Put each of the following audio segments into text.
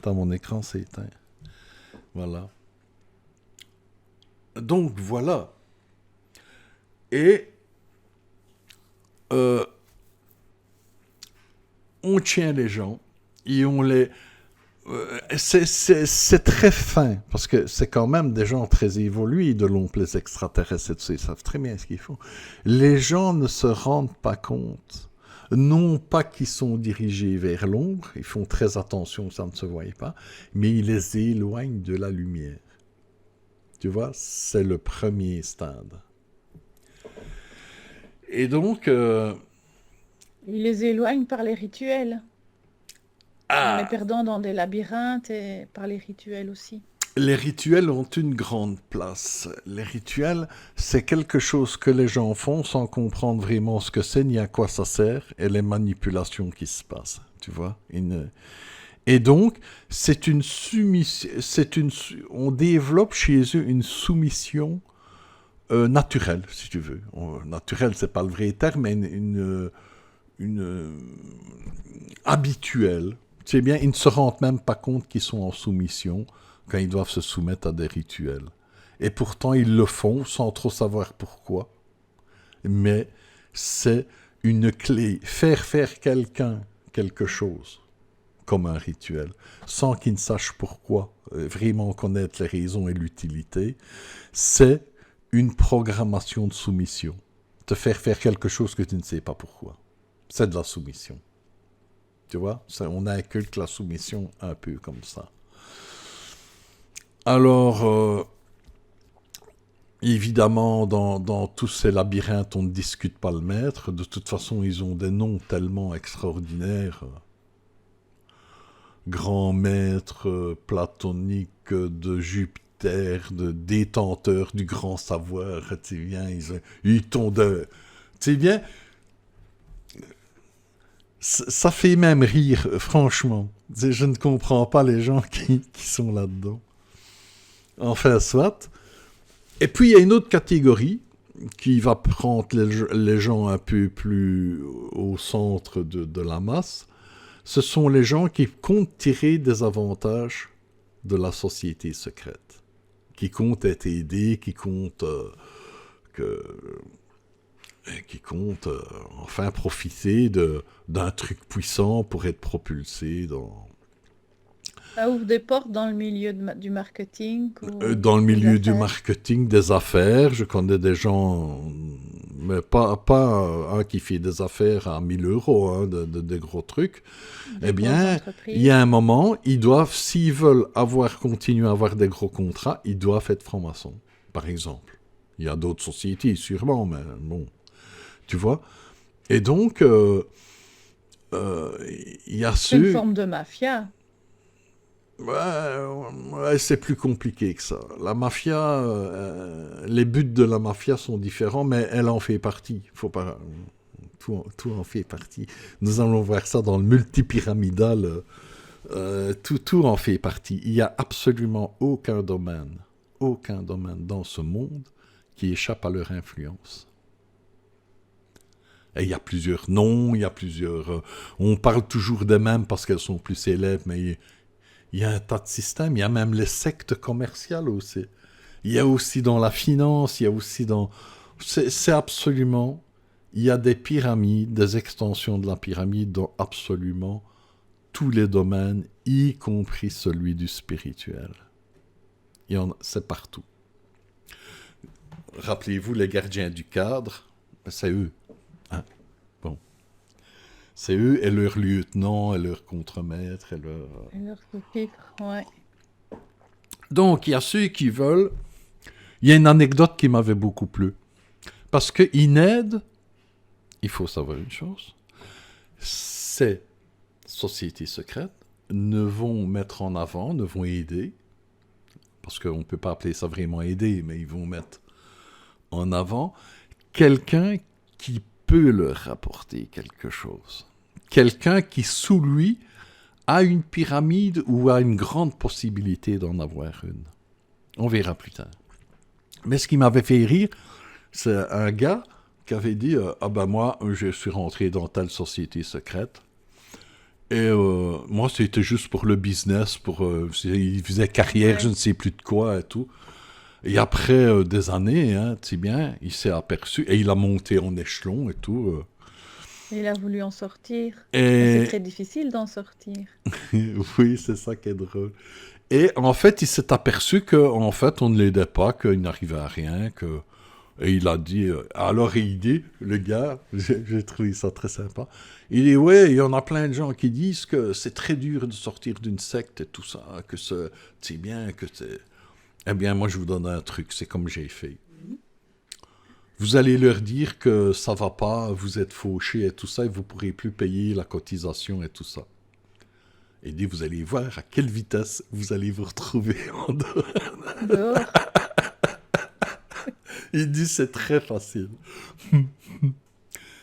Attends, mon écran s'est éteint. Voilà. Donc, voilà. Et on tient les gens et on les... c'est très fin, parce que c'est quand même des gens très évolués de l'ombre, les extraterrestres, et tout ça, ils savent très bien ce qu'ils font. Les gens ne se rendent pas compte, non pas qu'ils sont dirigés vers l'ombre, ils font très attention, ça ne se voit pas, mais ils les éloignent de la lumière. Tu vois, c'est le premier stade. Et donc... Ils les éloignent par les rituels, en les perdant dans des labyrinthes et par les rituels aussi. les rituels ont une grande place. Les rituels, c'est quelque chose que les gens font sans comprendre vraiment ce que c'est ni à quoi ça sert et les manipulations qui se passent. Tu vois, et donc, c'est une soumission, on développe chez eux une soumission naturelle, si tu veux. Naturelle, c'est pas le vrai terme, mais une habituelle. Tu sais bien, ils ne se rendent même pas compte qu'ils sont en soumission quand ils doivent se soumettre à des rituels. Et pourtant, ils le font sans trop savoir pourquoi. Mais c'est une clé. Faire quelqu'un quelque chose comme un rituel, sans qu'il ne sache pourquoi, vraiment connaître les raisons et l'utilité, c'est une programmation de soumission. Te faire quelque chose que tu ne sais pas pourquoi. C'est de la soumission. Tu vois, on inculque la soumission un peu comme ça. Alors, évidemment, dans tous ces labyrinthes, on ne discute pas le maître. De toute façon, ils ont des noms tellement extraordinaires. Grand maître platonique de Jupiter, de détenteur du grand savoir. Tu sais bien, ils t'ont de... Tu sais bien, ça fait même rire, franchement. Je ne comprends pas les gens qui sont là-dedans. Enfin, soit. Et puis, il y a une autre catégorie qui va prendre les gens un peu plus au centre de la masse. Ce sont les gens qui comptent tirer des avantages de la société secrète. Qui comptent être aidés, qui comptent... enfin profiter d'un truc puissant pour être propulsé Ça ouvre des portes dans le milieu du marketing ou dans le des milieu du affaires. marketing, des affaires. Je connais des gens, mais pas un qui fait des affaires à 1000 euros, hein, des gros trucs. Des Eh grosses bien, il y a entreprises. un moment, ils doivent, s'ils veulent continuer à avoir des gros contrats, ils doivent être francs-maçons, par exemple. Il y a d'autres sociétés, sûrement, mais bon, tu vois. Et donc, il y a C'est une ceux... forme de mafia. Ouais, c'est plus compliqué que ça. La mafia, les buts de la mafia sont différents, mais elle en fait partie. Faut pas, tout en fait partie. Nous allons voir ça dans le multipyramidal. Tout en fait partie. Il n'y a absolument aucun domaine dans ce monde qui échappe à leur influence. Et il y a plusieurs noms, il y a plusieurs... on parle toujours des mêmes parce qu'elles sont plus célèbres, mais il y a un tas de systèmes. Il y a même les sectes commerciales aussi. Il y a aussi dans la finance, il y a aussi dans... C'est absolument... Il y a des pyramides, des extensions de la pyramide dans absolument tous les domaines, y compris celui du spirituel. C'est partout. Rappelez-vous, les gardiens du cadre, c'est eux. Hein? Bon. C'est eux et leurs lieutenants et leurs contremaîtres et leurs... Et leur sous-titre, ouais. Donc, il y a ceux qui veulent... Il y a une anecdote qui m'avait beaucoup plu. Parce que INED, il faut savoir une chose, ces sociétés secrètes ne vont mettre en avant, ne vont aider, parce qu'on ne peut pas appeler ça vraiment aider, mais ils vont mettre en avant quelqu'un qui peut leur apporter quelque chose. Quelqu'un qui, sous lui, a une pyramide ou a une grande possibilité d'en avoir une. On verra plus tard. Mais ce qui m'avait fait rire, c'est un gars qui avait dit « Ah ben moi, je suis rentré dans telle société secrète Et moi, c'était juste pour le business, il faisait carrière, je Ouais. ne sais plus de quoi et tout. Et après des années, hein, tu sais bien, il s'est aperçu, et il a monté en échelon et tout. Il a voulu en sortir. Mais c'est Et très difficile d'en sortir. oui, c'est ça qui est drôle. Et en fait, il s'est aperçu qu'en fait, on ne l'aidait pas, qu'il n'arrivait à rien, que... Et il a dit, alors il dit, le gars, j'ai trouvé ça très sympa, il dit, ouais, il y en a plein de gens qui disent que c'est très dur de sortir d'une secte et tout ça, que c'est bien, que c'est... Eh bien, moi, je vous donne un truc, c'est comme j'ai fait. Vous allez leur dire que ça va pas, vous êtes fauchés et tout ça, et vous pourrez plus payer la cotisation et tout ça. Et il dit, vous allez voir à quelle vitesse vous allez vous retrouver en dehors. Dehors. Il dit, c'est très facile.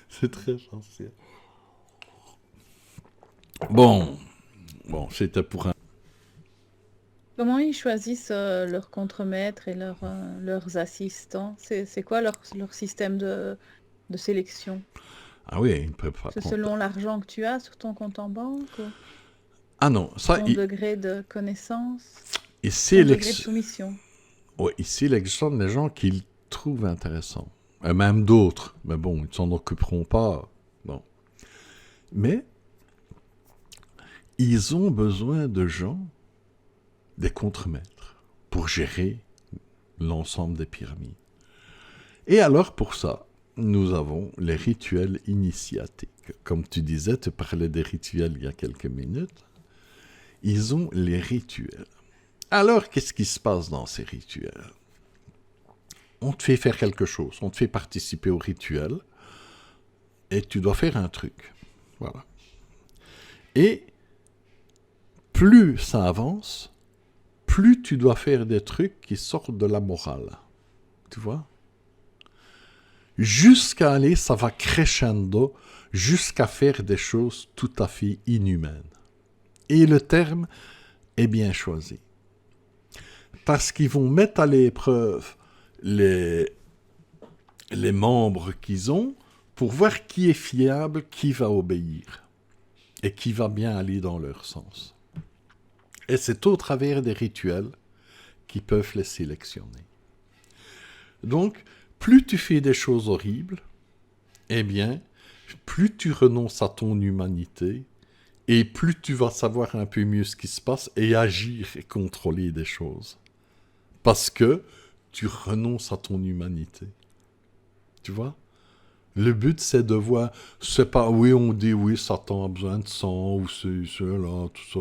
C'est très facile. Bon, c'était pour un... Comment ils choisissent leurs contremaîtres et leurs assistants? C'est quoi leur système de sélection? Ah oui, il ne peut pas C'est prendre... selon l'argent que tu as sur ton compte en banque ou Ah non, ça, ton degré de connaissance, il ton degré de sélectionne... soumission? Ouais, il sélectionne les gens qu'il trouve intéressants. Et même d'autres. Mais bon, ils ne s'en occuperont pas. Bon. Mais ils ont besoin de gens, des contremaîtres, pour gérer l'ensemble des pyramides. Et alors, pour ça, nous avons les rituels initiatiques. Comme tu disais, tu parlais des rituels il y a quelques minutes. Ils ont les rituels. Alors, qu'est-ce qui se passe dans ces rituels? On te fait faire quelque chose, on te fait participer au rituel, et tu dois faire un truc. Voilà. Et plus ça avance, plus tu dois faire des trucs qui sortent de la morale. Tu vois? Jusqu'à aller, ça va crescendo, jusqu'à faire des choses tout à fait inhumaines. Et le terme est bien choisi. Parce qu'ils vont mettre à l'épreuve les membres qu'ils ont pour voir qui est fiable, qui va obéir et qui va bien aller dans leur sens. Et c'est au travers des rituels qu'ils peuvent les sélectionner. Donc, plus tu fais des choses horribles, eh bien, plus tu renonces à ton humanité et plus tu vas savoir un peu mieux ce qui se passe et agir et contrôler des choses. Parce que tu renonces à ton humanité. Tu vois? Le but, c'est de voir, c'est pas, oui, on dit, oui, Satan a besoin de sang, ou c'est là, tout ça.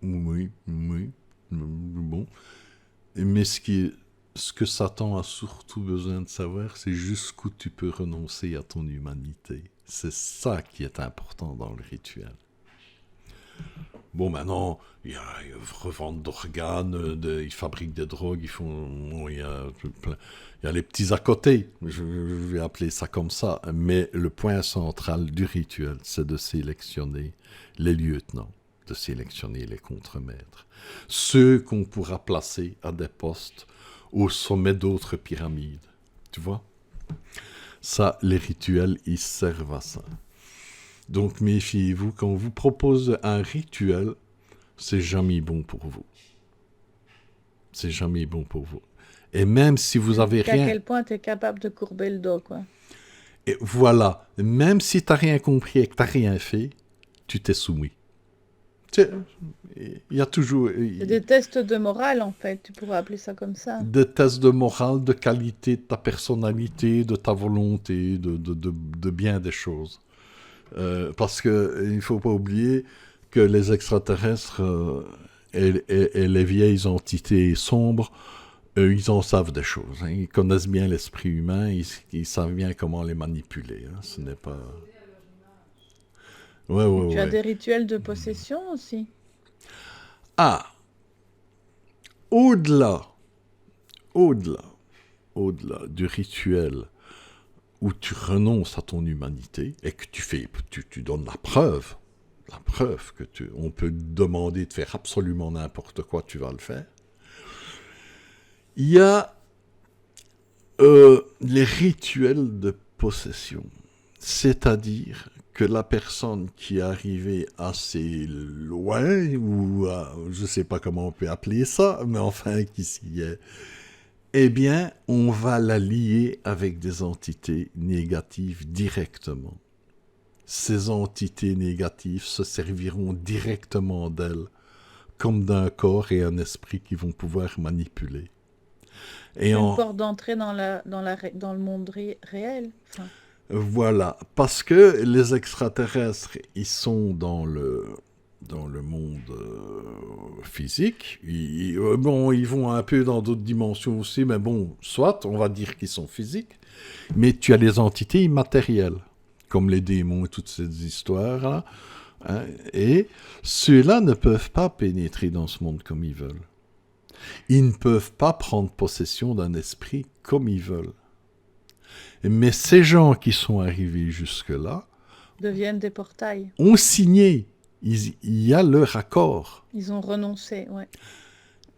Oui, bon. Mais ce que Satan a surtout besoin de savoir, c'est jusqu'où tu peux renoncer à ton humanité. C'est ça qui est important dans le rituel. Bon, maintenant, ils revendent d'organes, ils fabriquent des drogues, ils font... Bon, il y a les petits à côté, je vais appeler ça comme ça. Mais le point central du rituel, c'est de sélectionner les lieutenants, de sélectionner les contremaîtres. Ceux qu'on pourra placer à des postes au sommet d'autres pyramides. Tu vois? Ça, les rituels, ils servent à ça. Donc méfiez-vous, quand on vous propose un rituel, c'est jamais bon pour vous. C'est jamais bon pour vous. Et même si vous avez À rien... quel point tu es capable de courber le dos, quoi. Et voilà, même si tu n'as rien compris et que tu n'as rien fait, tu t'es soumis. Il y a toujours C'est des tests de morale, en fait. Tu pourrais appeler ça comme ça. des tests de morale, de qualité de ta personnalité, de ta volonté, de bien des choses. Parce qu'il ne faut pas oublier que les extraterrestres et les vieilles entités sombres, ils en savent des choses. Hein. Ils connaissent bien l'esprit humain, ils savent bien comment les manipuler. Hein. Ce n'est pas... Ouais, Tu as ouais. des rituels de possession aussi. Ah, au-delà du rituel où tu renonces à ton humanité et que tu donnes la preuve que on peut te demander de faire absolument n'importe quoi, tu vas le faire. Il y a les rituels de possession, c'est-à-dire que la personne qui est arrivée assez loin, ou je ne sais pas comment on peut appeler ça, mais enfin qui s'y est, eh bien, on va la lier avec des entités négatives directement. Ces entités négatives se serviront directement d'elle, comme d'un corps et un esprit qui vont pouvoir manipuler. Et C'est une porte d'entrée dans le monde réel. Enfin, voilà, parce que les extraterrestres, ils sont dans le monde physique. Bon, ils vont un peu dans d'autres dimensions aussi, mais bon, soit, on va dire qu'ils sont physiques. Mais tu as les entités immatérielles, comme les démons et toutes ces histoires-là. Hein, et ceux-là ne peuvent pas pénétrer dans ce monde comme ils veulent. Ils ne peuvent pas prendre possession d'un esprit comme ils veulent. Mais ces gens qui sont arrivés jusque-là deviennent des portails. Ont signé. Il y a leur accord. Ils ont renoncé, ouais.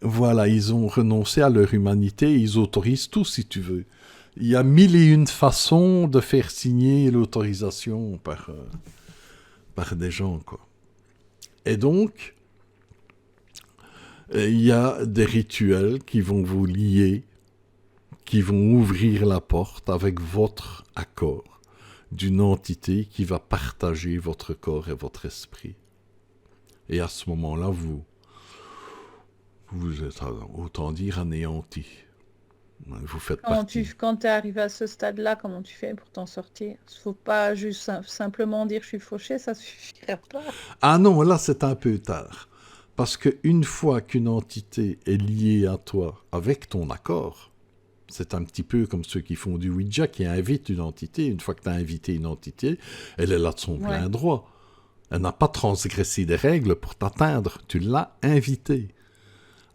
Voilà, ils ont renoncé à leur humanité. Ils autorisent tout, si tu veux. Il y a 1001 façons de faire signer l'autorisation par des gens, quoi. Et donc, il y a des rituels qui vont vous lier, qui vont ouvrir la porte avec votre accord d'une entité qui va partager votre corps et votre esprit. Et à ce moment-là, vous êtes, autant dire, anéanti. Vous faites partie. Quand tu es arrivé à ce stade-là, comment tu fais pour t'en sortir? Il ne faut pas juste simplement dire je suis fauché, ça ne suffirait pas. Ah non, là c'est un peu tard. Parce qu'une fois qu'une entité est liée à toi avec ton accord, c'est un petit peu comme ceux qui font du Ouija, qui invitent une entité. Une fois que tu as invité une entité, elle est là de son plein droit. Elle n'a pas transgressé des règles pour t'atteindre. Tu l'as invitée.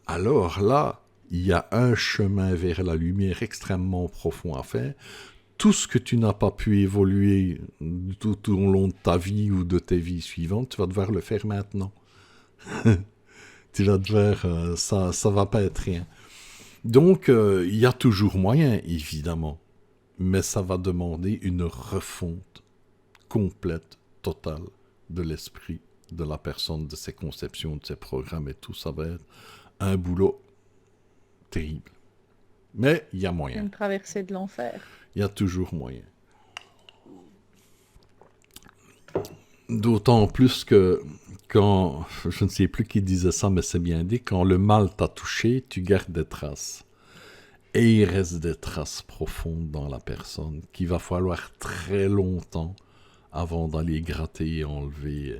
Alors là, il y a un chemin vers la lumière extrêmement profond à faire. Tout ce que tu n'as pas pu évoluer tout au long de ta vie ou de tes vies suivantes, tu vas devoir le faire maintenant. Tu vas devoir... ça va pas être rien. Donc, il y a toujours moyen, évidemment. Mais ça va demander une refonte complète, totale de l'esprit, de la personne, de ses conceptions, de ses programmes et tout. Ça va être un boulot terrible. Mais il y a moyen. Une traversée de l'enfer. Il y a toujours moyen. D'autant plus que quand, je ne sais plus qui disait ça, mais c'est bien dit, quand le mal t'a touché, tu gardes des traces. Et il reste des traces profondes dans la personne qu'il va falloir très longtemps avant d'aller gratter et enlever.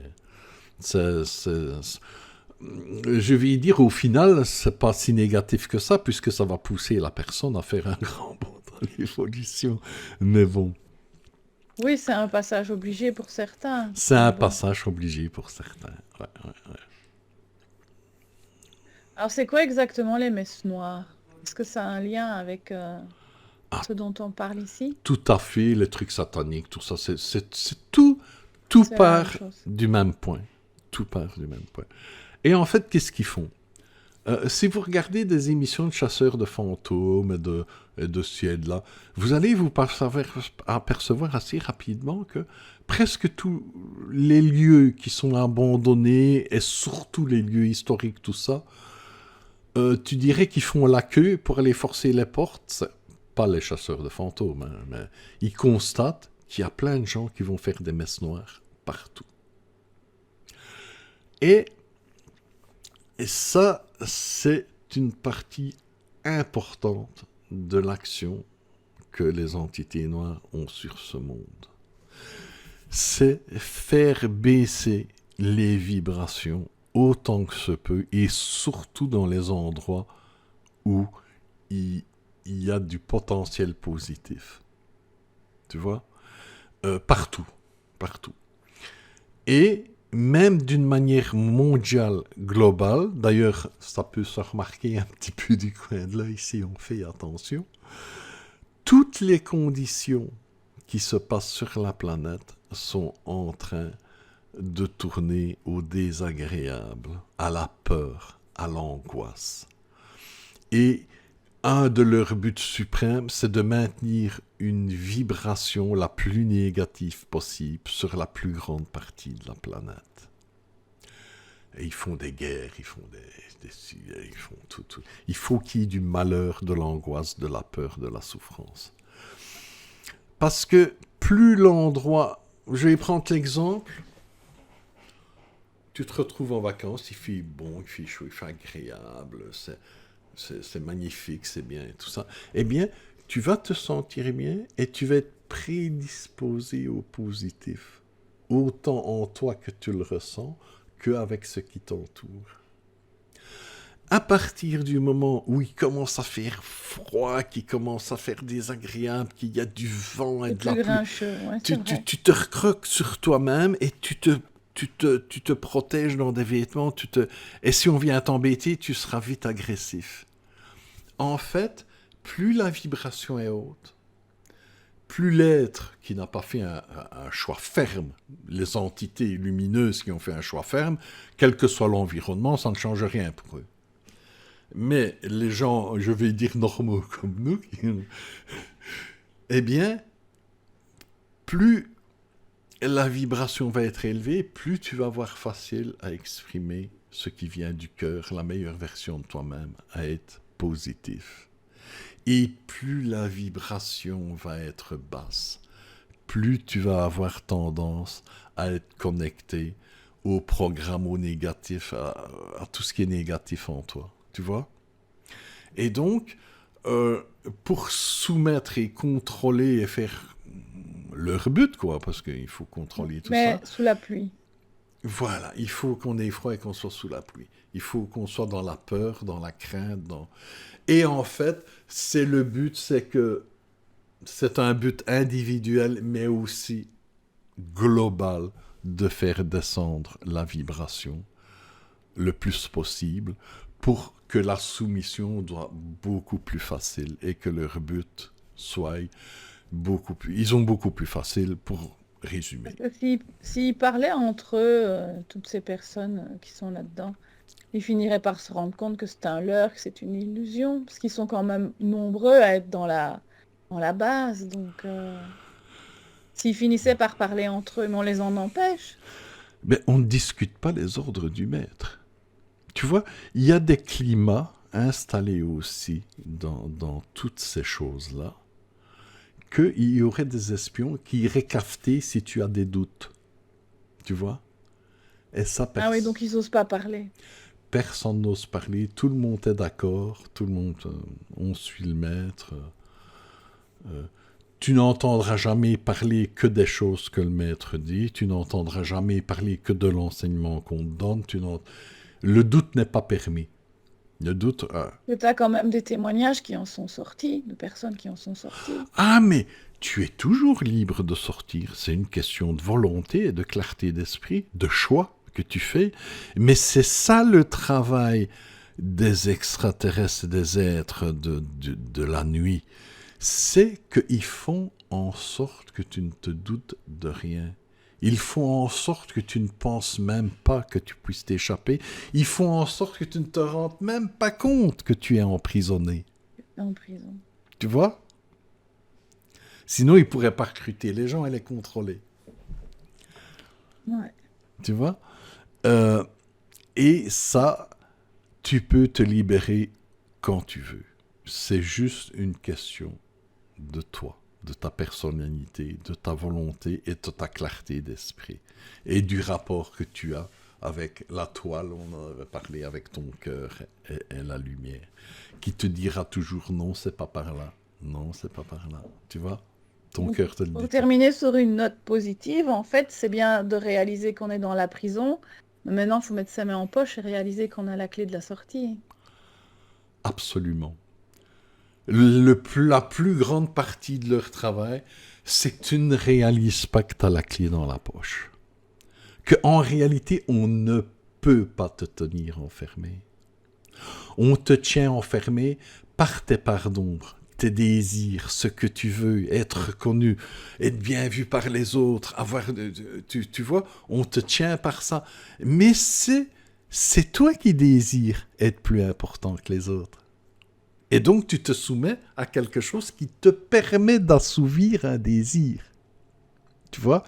Je vais dire, au final, c'est pas si négatif que ça, puisque ça va pousser la personne à faire un grand bond dans l'évolution. Mais bon. Oui, c'est un passage obligé pour certains. C'est un passage obligé pour certains. Ouais. Alors, c'est quoi exactement les messes noires? Est-ce que ça a un lien avec ce dont on parle ici? Tout à fait, les trucs sataniques, tout ça, c'est tout part du même point. Tout part du même point. Et en fait, qu'est-ce qu'ils font? Si vous regardez des émissions de chasseurs de fantômes et de ciel-là, vous allez vous apercevoir assez rapidement que presque tous les lieux qui sont abandonnés, et surtout les lieux historiques, tout ça, tu dirais qu'ils font la queue pour aller forcer les portes. Pas les chasseurs de fantômes, hein, mais ils constatent qu'il y a plein de gens qui vont faire des messes noires partout. Et ça, c'est une partie importante de l'action que les entités noires ont sur ce monde. C'est faire baisser les vibrations autant que se peut, et surtout dans les endroits où il y a du potentiel positif. Tu vois? Partout. Et même d'une manière mondiale, globale, d'ailleurs, ça peut se remarquer un petit peu du coin de l'œil si on fait attention, toutes les conditions qui se passent sur la planète sont en train de tourner au désagréable, à la peur, à l'angoisse. Et un de leurs buts suprêmes, c'est de maintenir une vibration la plus négative possible sur la plus grande partie de la planète. Et ils font des guerres, ils font ils font tout. Il faut qu'il y ait du malheur, de l'angoisse, de la peur, de la souffrance. Parce que plus l'endroit... Je vais prendre l'exemple. Tu te retrouves en vacances, il fait bon, il fait chaud, il fait agréable, c'est magnifique, c'est bien et tout ça. Eh bien, tu vas te sentir bien et tu vas être prédisposé au positif. Autant en toi que tu le ressens, qu'avec ce qui t'entoure. À partir du moment où il commence à faire froid, qu'il commence à faire désagréable, qu'il y a du vent et de la pluie, grincheux, ouais, c'est vrai. tu te recroques sur toi-même et tu te protèges dans des vêtements. Et si on vient t'embêter, tu seras vite agressif. En fait, plus la vibration est haute, plus l'être qui n'a pas fait un choix ferme, les entités lumineuses qui ont fait un choix ferme, quel que soit l'environnement, ça ne change rien pour eux. Mais les gens, je vais dire normaux comme nous, eh bien, plus la vibration va être élevée, plus tu vas avoir facile à exprimer ce qui vient du cœur, la meilleure version de toi-même, à être positif. Et plus la vibration va être basse, plus tu vas avoir tendance à être connecté au programme, au négatif, à tout ce qui est négatif en toi. Tu vois? Et donc, pour soumettre et contrôler et faire leur but, quoi, parce qu'il faut contrôler tout Mais ça. sous la pluie. Voilà, il faut qu'on ait froid et qu'on soit sous la pluie. Il faut qu'on soit dans la peur, dans la crainte. Et en fait, c'est le but, c'est que c'est un but individuel, mais aussi global, de faire descendre la vibration le plus possible pour que la soumission soit beaucoup plus facile et que leur but soit beaucoup plus... Ils ont beaucoup plus facile pour résumer. Parce que s'ils parlaient entre eux, toutes ces personnes qui sont là-dedans, ils finiraient par se rendre compte que c'est un leurre, que c'est une illusion, parce qu'ils sont quand même nombreux à être dans la base. Donc, s'ils finissaient par parler entre eux, mais on les en empêche. Mais on ne discute pas les ordres du maître. Tu vois, il y a des climats installés aussi dans toutes ces choses-là, qu'il y aurait des espions qui iraient cafeter si tu as des doutes. Tu vois? Et ça, Ah oui, donc ils n'osent pas parler. personne n'ose parler, tout le monde est d'accord, tout le monde, on suit le maître. Tu n'entendras jamais parler que des choses que le maître dit, tu n'entendras jamais parler que de l'enseignement qu'on te donne, le doute n'est pas permis. Le doute... Tu as quand même des témoignages qui en sont sortis, de personnes qui en sont sorties. Ah, mais tu es toujours libre de sortir. C'est une question de volonté et de clarté d'esprit, de choix que tu fais. Mais c'est ça le travail des extraterrestres, des êtres de la nuit. C'est qu'ils font en sorte que tu ne te doutes de rien. Ils font en sorte que tu ne penses même pas que tu puisses t'échapper. Ils font en sorte que tu ne te rendes même pas compte que tu es emprisonné. En prison. Tu vois? Sinon, ils ne pourraient pas recruter les gens et les contrôler. Ouais. Tu vois? Et ça, tu peux te libérer quand tu veux. C'est juste une question de toi, de ta personnalité, de ta volonté et de ta clarté d'esprit. Et du rapport que tu as avec la toile, on en avait parlé, avec ton cœur et la lumière, qui te dira toujours non, c'est pas par là, non, c'est pas par là. Tu vois? Ton cœur te le dit. Pour terminer sur une note positive, en fait, c'est bien de réaliser qu'on est dans la prison. Mais maintenant, il faut mettre sa main en poche et réaliser qu'on a la clé de la sortie. Absolument. La plus grande partie de leur travail, c'est que tu ne réalises pas que tu as la clé dans la poche. Qu'en réalité, on ne peut pas te tenir enfermé. On te tient enfermé par tes parts d'ombre, tes désirs, ce que tu veux, être reconnu, être bien vu par les autres, tu vois, on te tient par ça. Mais c'est toi qui désires être plus important que les autres. Et donc, tu te soumets à quelque chose qui te permet d'assouvir un désir. Tu vois?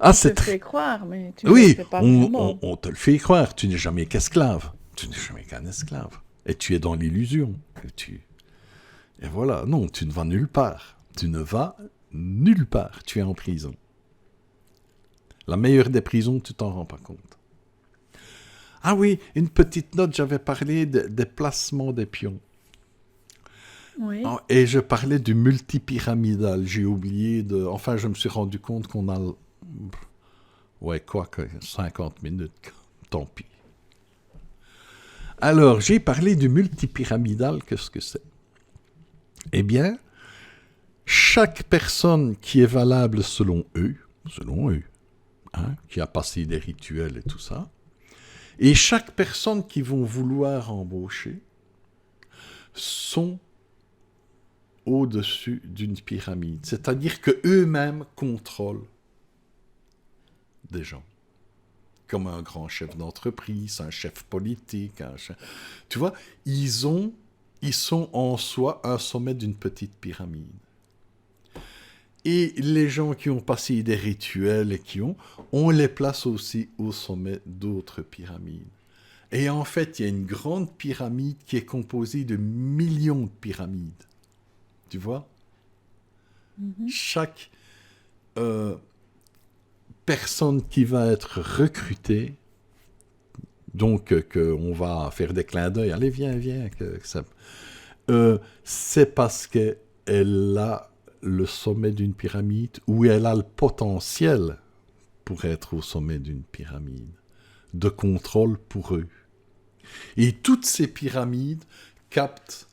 Ah, Tu te le fais croire, mais tu ne le Oui, fais pas vraiment. on te le fait croire. Tu n'es jamais qu'esclave. Tu n'es jamais qu'un esclave. Et tu es dans l'illusion. Et voilà. Non, tu ne vas nulle part. Tu ne vas nulle part. Tu es en prison. La meilleure des prisons, tu t'en rends pas compte. Ah oui, une petite note, j'avais parlé des placements des pions. Oui. Et je parlais du multipyramidal. J'ai oublié de... Enfin, je me suis rendu compte qu'on a... Ouais, quoi que 50 minutes. Tant pis. Alors, j'ai parlé du multipyramidal. Qu'est-ce que c'est? Eh bien, chaque personne qui est valable selon eux, qui a passé des rituels et tout ça, et chaque personne qui vont vouloir embaucher sont au-dessus d'une pyramide. C'est-à-dire qu'eux-mêmes contrôlent des gens. Comme un grand chef d'entreprise, un chef politique. Tu vois, ils sont en soi un sommet d'une petite pyramide. Et les gens qui ont passé des rituels et on les place aussi au sommet d'autres pyramides. Et en fait, il y a une grande pyramide qui est composée de millions de pyramides. Tu vois? Chaque personne qui va être recrutée, donc qu'on va faire des clins d'œil, allez, viens, c'est parce qu'elle a le sommet d'une pyramide ou elle a le potentiel pour être au sommet d'une pyramide de contrôle pour eux. Et toutes ces pyramides captent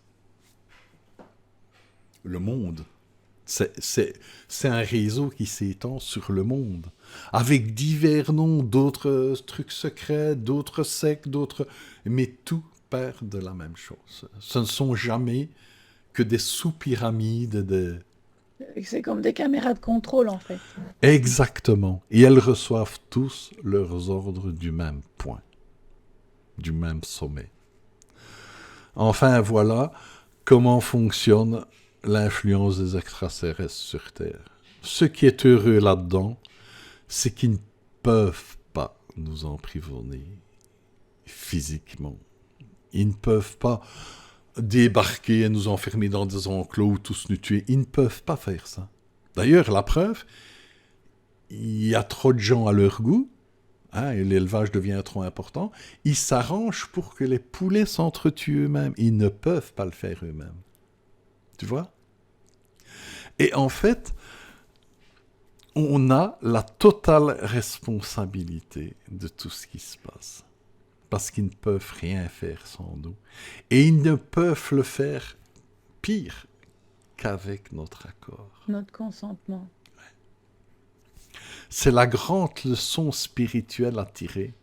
le monde. C'est un réseau qui s'étend sur le monde, avec divers noms, d'autres trucs secrets, d'autres sectes, mais tout part de la même chose. Ce ne sont jamais que des sous-pyramides. C'est comme des caméras de contrôle, en fait. Exactement. Et elles reçoivent tous leurs ordres du même point, du même sommet. Enfin, voilà comment fonctionne l'influence des extraterrestres sur Terre. Ce qui est heureux là-dedans, c'est qu'ils ne peuvent pas nous emprisonner physiquement. Ils ne peuvent pas débarquer et nous enfermer dans des enclos ou tous nous tuer. Ils ne peuvent pas faire ça. D'ailleurs, la preuve, il y a trop de gens à leur goût, et l'élevage devient trop important, ils s'arrangent pour que les poulets s'entretuent eux-mêmes. Ils ne peuvent pas le faire eux-mêmes. Tu vois? Et en fait, on a la totale responsabilité de tout ce qui se passe. Parce qu'ils ne peuvent rien faire sans nous. Et ils ne peuvent le faire pire qu'avec notre accord. Notre consentement. C'est la grande leçon spirituelle à tirer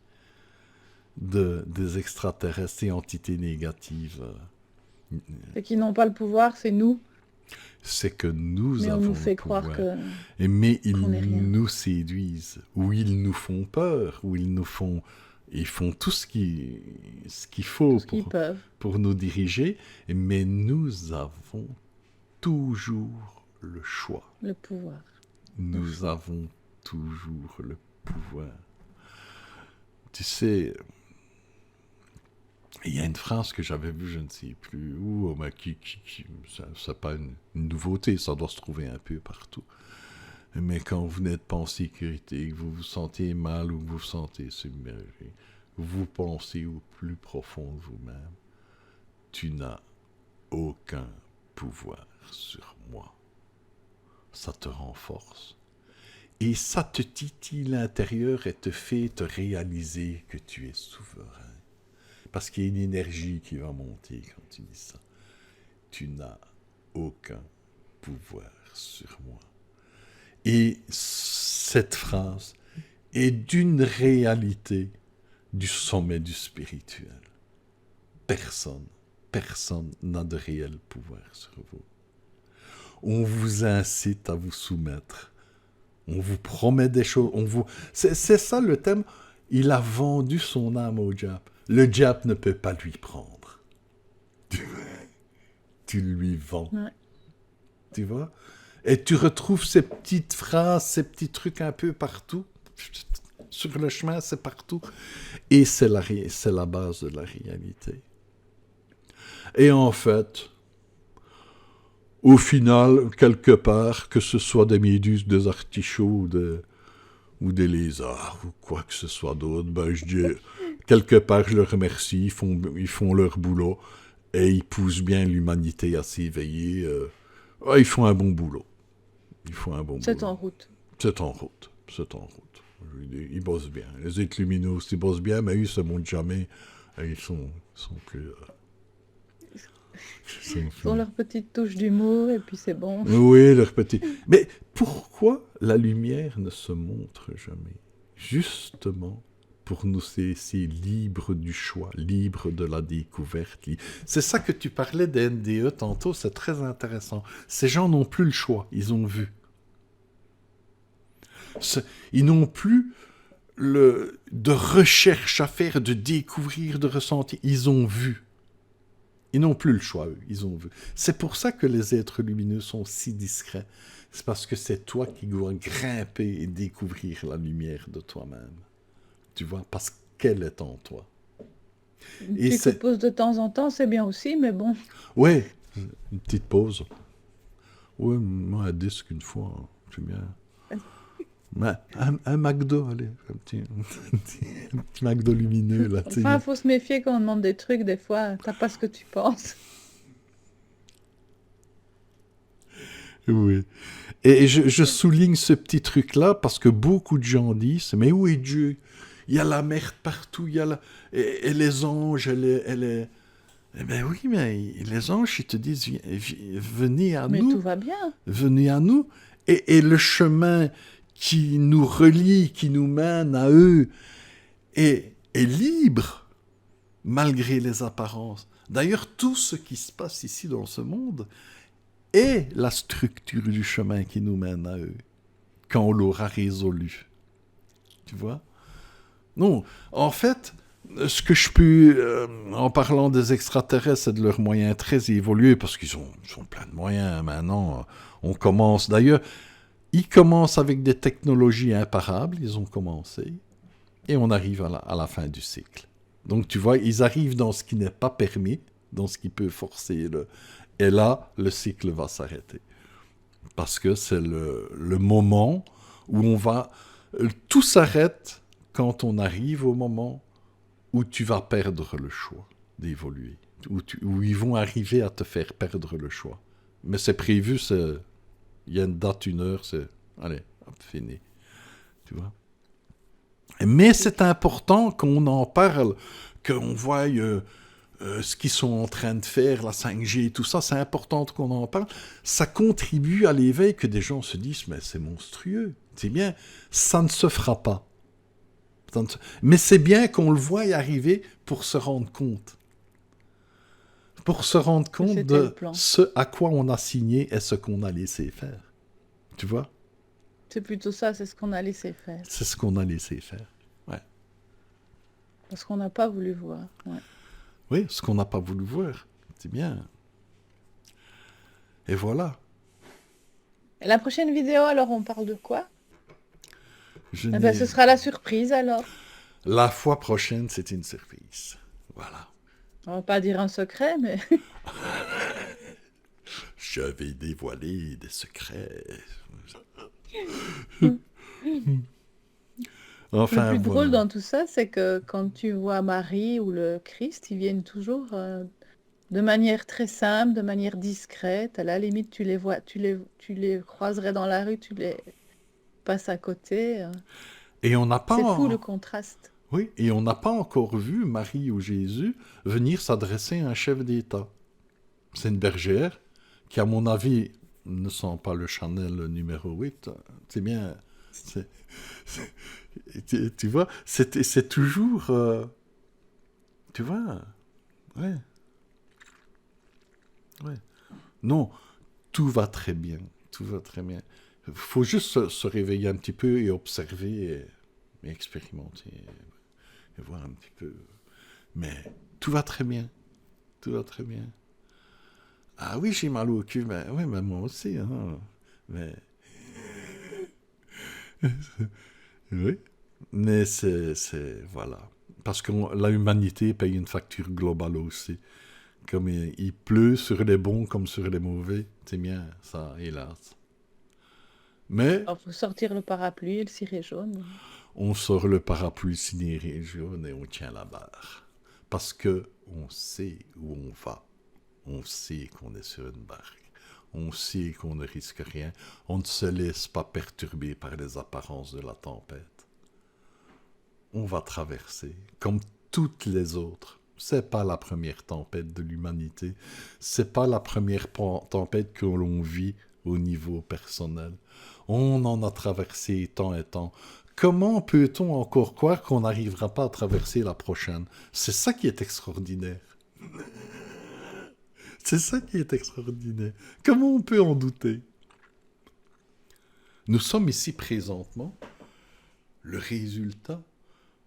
des extraterrestres et entités négatives. Ceux qui n'ont pas le pouvoir, c'est nous. C'est que nous mais avons on nous fait le croire pouvoir. que... Mais ils qu'on n'est rien. nous séduisent, ou ils nous font peur, ou ils font tout ce qu'il faut Tout ce qu'ils peuvent. pour nous diriger, mais nous avons toujours le choix. Le pouvoir. Nous avons toujours le pouvoir. Tu sais, il y a une phrase que j'avais vue, je ne sais plus où, mais c'est pas une nouveauté, ça doit se trouver un peu partout. Mais quand vous n'êtes pas en sécurité, que vous vous sentez mal ou que vous vous sentez submergé, vous pensez au plus profond de vous-même, tu n'as aucun pouvoir sur moi. Ça te renforce. Et ça te titille l'intérieur et te fait te réaliser que tu es souverain. Parce qu'il y a une énergie qui va monter quand tu dis ça. Tu n'as aucun pouvoir sur moi. Et cette phrase est d'une réalité du sommet du spirituel. Personne n'a de réel pouvoir sur vous. On vous incite à vous soumettre. On vous promet des choses. C'est ça le thème. Il a vendu son âme au diable. Le diable ne peut pas lui prendre. tu lui vends. Ouais. Tu vois? Et tu retrouves ces petites phrases, ces petits trucs un peu partout. Sur le chemin, c'est partout. Et c'est la base de la réalité. Et en fait, au final, quelque part, que ce soit des méduses, des artichauts ou des lézards, ou quoi que ce soit d'autre, ben je dis, quelque part, je les remercie, ils font leur boulot, et ils poussent bien l'humanité à s'éveiller. Ils font un bon boulot. Ils font un bon C'est boulot. en route. C'est en route. C'est en route. Ils bossent bien. Les êtres lumineux, ils bossent bien, mais eux, ils se montrent jamais. Et ils sont plus... Ils ont leur petite touche d'humour et puis c'est bon. Oui, leur petit... Mais pourquoi la lumière ne se montre jamais? Justement pour nous laisser libres du choix, libres de la découverte. C'est ça que tu parlais des NDE tantôt, c'est très intéressant. Ces gens n'ont plus le choix, ils ont vu. Ils n'ont plus de recherche à faire, de découvrir, de ressentir. Ils ont vu. Ils n'ont plus le choix, eux. Ils ont vu. C'est pour ça que les êtres lumineux sont si discrets. C'est parce que c'est toi qui dois grimper et découvrir la lumière de toi-même. Tu vois, parce qu'elle est en toi. Une petite pause de temps en temps, c'est bien aussi, mais bon. Oui, une petite pause. Oui, moi, un disque une fois, c'est bien. Un McDo, allez, un petit McDo lumineux, là. Enfin, il faut se méfier quand on demande des trucs, des fois, t'as pas ce que tu penses. Oui. Et je souligne ce petit truc-là parce que beaucoup de gens disent, mais où est Dieu? Il y a la merde partout, il y a et les anges, Eh bien oui, mais les anges, ils te disent, venez à nous. Mais tout va bien. Venez à nous. Et le chemin qui nous relie, qui nous mène à eux, est libre, malgré les apparences. D'ailleurs, tout ce qui se passe ici dans ce monde est la structure du chemin qui nous mène à eux, quand on l'aura résolu. Tu vois? Non, en fait, ce que je peux, en parlant des extraterrestres et de leurs moyens très évolués, parce qu'ils ont plein de moyens maintenant, on commence d'ailleurs, ils commencent avec des technologies imparables, ils ont commencé, et on arrive à la fin du cycle. Donc tu vois, ils arrivent dans ce qui n'est pas permis, dans ce qui peut forcer et là, le cycle va s'arrêter. Parce que c'est le moment où tout s'arrête quand on arrive au moment où tu vas perdre le choix d'évoluer, où ils vont arriver à te faire perdre le choix. Mais c'est prévu, il y a une date, une heure, allez, hop, fini. Tu vois? Mais c'est important qu'on en parle, qu'on voie ce qu'ils sont en train de faire, la 5G et tout ça, c'est important qu'on en parle. Ça contribue à l'éveil que des gens se disent, mais c'est monstrueux, c'est bien, ça ne se fera pas. Mais c'est bien qu'on le voie arriver pour se rendre compte. Pour se rendre compte de ce à quoi on a signé et ce qu'on a laissé faire. Tu vois? C'est plutôt ça, c'est ce qu'on a laissé faire. C'est ce qu'on a laissé faire, ouais. Parce qu'on n'a pas voulu voir, ouais. Oui, ce qu'on n'a pas voulu voir, c'est bien. Et voilà. Et la prochaine vidéo, alors, on parle de quoi? Ce sera la surprise, alors. La fois prochaine, c'est une surprise. Voilà. On va pas dire un secret, mais... Je vais dévoiler des secrets. Enfin, le plus drôle dans tout ça, c'est que quand tu vois Marie ou le Christ, ils viennent toujours de manière très simple, de manière discrète. À la limite, tu les vois, tu les croiserais dans la rue, tu les passes à côté. Et on n'a pas... C'est fou le contraste. Oui, et on n'a pas encore vu Marie ou Jésus venir s'adresser à un chef d'État. C'est une bergère qui, à mon avis, ne sent pas le Chanel numéro 8. C'est bien... Tu vois, c'est toujours... tu vois, ouais. Ouais. Non, tout va très bien. Tout va très bien. Il faut juste se réveiller un petit peu et observer et expérimenter et voir un petit peu. Mais tout va très bien. Tout va très bien. Ah oui, j'ai mal au cul, mais oui, mais moi aussi, hein. Mais oui, mais voilà. Parce que la humanité paye une facture globale aussi. Comme il pleut sur les bons comme sur les mauvais, c'est bien ça, hélas. Mais Il faut sortir le parapluie et le ciré jaune. on sort le parapluie ciné jaune et on tient la barre. Parce que on sait où on va. On sait qu'on est sur une barque. On sait qu'on ne risque rien. On ne se laisse pas perturber par les apparences de la tempête. On va traverser, comme toutes les autres. C'est pas la première tempête de l'humanité. C'est pas la première tempête que l'on vit au niveau personnel. On en a traversé tant et tant. Comment peut-on encore croire qu'on n'arrivera pas à traverser la prochaine? C'est ça qui est extraordinaire. C'est ça qui est extraordinaire. Comment on peut en douter? Nous sommes ici présentement le résultat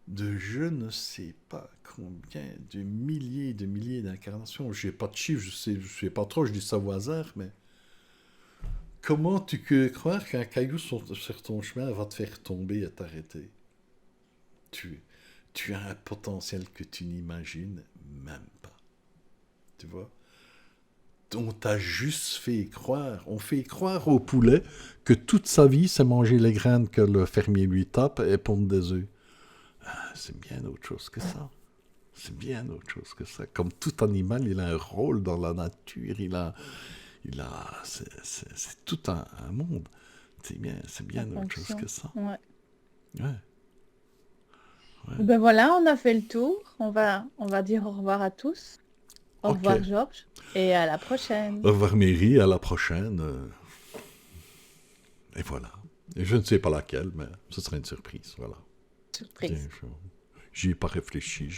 de je ne sais pas combien de milliers d'incarnations. Je n'ai pas de chiffres, je ne sais pas trop, je dis ça au hasard, mais comment tu peux croire qu'un caillou sur ton chemin va te faire tomber et t'arrêter? tu, tu as un potentiel que tu n'imagines même pas. Tu vois? On t'a juste fait croire, on fait croire au poulet que toute sa vie, c'est manger les graines que le fermier lui tape et pondre des œufs. Ah, c'est bien autre chose que ça. C'est bien autre chose que ça. Comme tout animal, il a un rôle dans la nature. C'est tout un monde. C'est bien En autre chose fonction. que ça. Ouais. Ouais, ouais. Ben voilà, on a fait le tour. On va dire au revoir à tous. Au Ok. revoir, Georges. Et à la Au prochaine. revoir, Mary. À la prochaine. Et voilà. Et je ne sais pas laquelle, mais ce sera une surprise. Voilà. Tiens, Surprise. j'y ai pas réfléchi.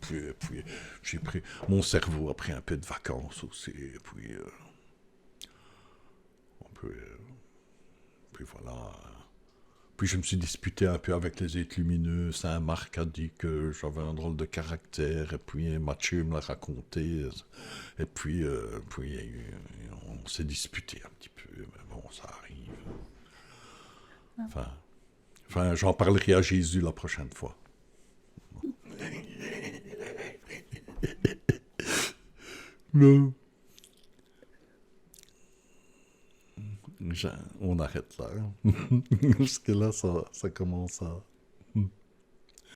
Puis, j'ai pris. Mon cerveau a pris un peu de vacances aussi. Et puis. On peut. Puis voilà. Puis je me suis disputé un peu avec les êtres lumineux. Saint-Marc a dit que j'avais un drôle de caractère. Et puis Mathieu me l'a raconté. Et puis on s'est disputé un petit peu. Mais bon, ça arrive. Enfin, j'en parlerai à Jésus la prochaine fois. Non. On arrête là. Parce que là, ça commence à...